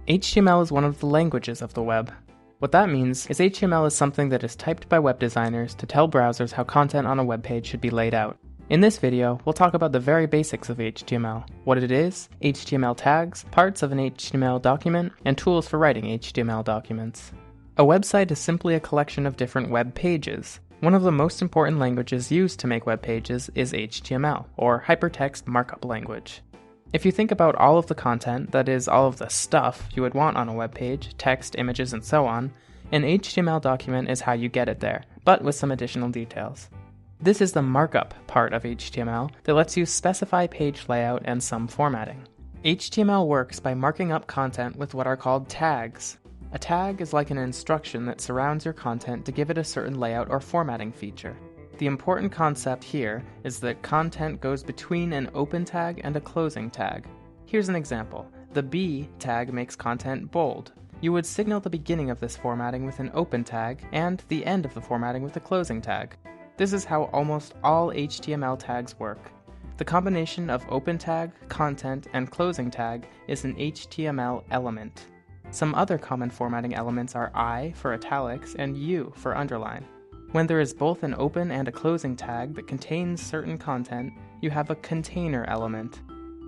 HTML is one of the languages of the web. What that means is HTML is something that is typed by web designers to tell browsers how content on a web page should be laid out. In this video, we'll talk about the very basics of HTML, what it is, HTML tags, parts of an HTML document, and tools for writing HTML documents. A website is simply a collection of different web pages. One of the most important languages used to make web pages is HTML, or Hypertext Markup Language. If you think about all of the content, that is, all of the stuff you would want on a web page, text, images, and so on, an HTML document is how you get it there, but with some additional details. This is the markup part of HTML that lets you specify page layout and some formatting. HTML works by marking up content with what are called tags. A tag is like an instruction that surrounds your content to give it a certain layout or formatting feature. The important concept here is that content goes between an open tag and a closing tag. Here's an example. The B tag makes content bold. You would signal the beginning of this formatting with an open tag and the end of the formatting with a closing tag. This is how almost all HTML tags work. The combination of open tag, content, and closing tag is an HTML element. Some other common formatting elements are I for italics and U for underline. When there is both an open and a closing tag that contains certain content, you have a container element.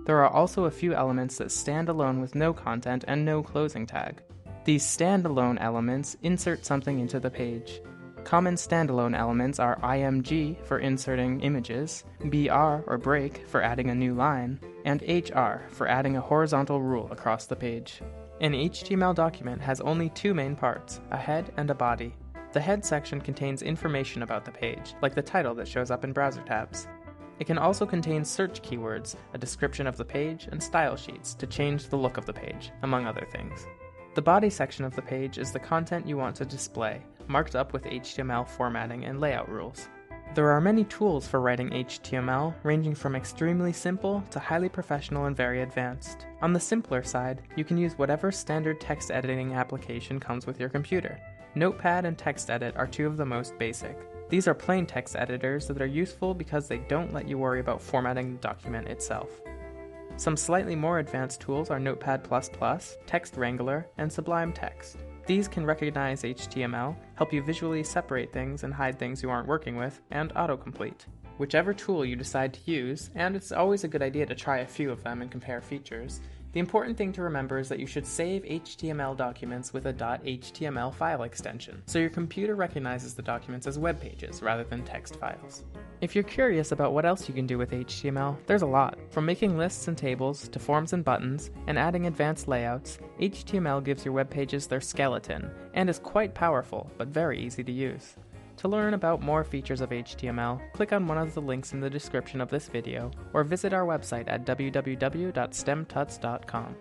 There are also a few elements that stand alone with no content and no closing tag. These standalone elements insert something into the page. Common standalone elements are IMG for inserting images, BR or break for adding a new line, and HR for adding a horizontal rule across the page. An HTML document has only two main parts, a head and a body. The head section contains information about the page, like the title that shows up in browser tabs. It can also contain search keywords, a description of the page, and style sheets to change the look of the page, among other things. The body section of the page is the content you want to display, marked up with HTML formatting and layout rules. There are many tools for writing HTML, ranging from extremely simple to highly professional and very advanced. On the simpler side, you can use whatever standard text editing application comes with your computer. Notepad and TextEdit are two of the most basic. These are plain text editors that are useful because they don't let you worry about formatting the document itself. Some slightly more advanced tools are Notepad++, Text Wrangler, and Sublime Text. These can recognize HTML, help you visually separate things and hide things you aren't working with, and autocomplete. Whichever tool you decide to use, and it's always a good idea to try a few of them and compare features, the important thing to remember is that you should save HTML documents with a .html file extension, so your computer recognizes the documents as web pages rather than text files. If you're curious about what else you can do with HTML, there's a lot. From making lists and tables, to forms and buttons, and adding advanced layouts, HTML gives your web pages their skeleton, and is quite powerful, but very easy to use. To learn about more features of HTML, click on one of the links in the description of this video, or visit our website at www.stemtuts.com.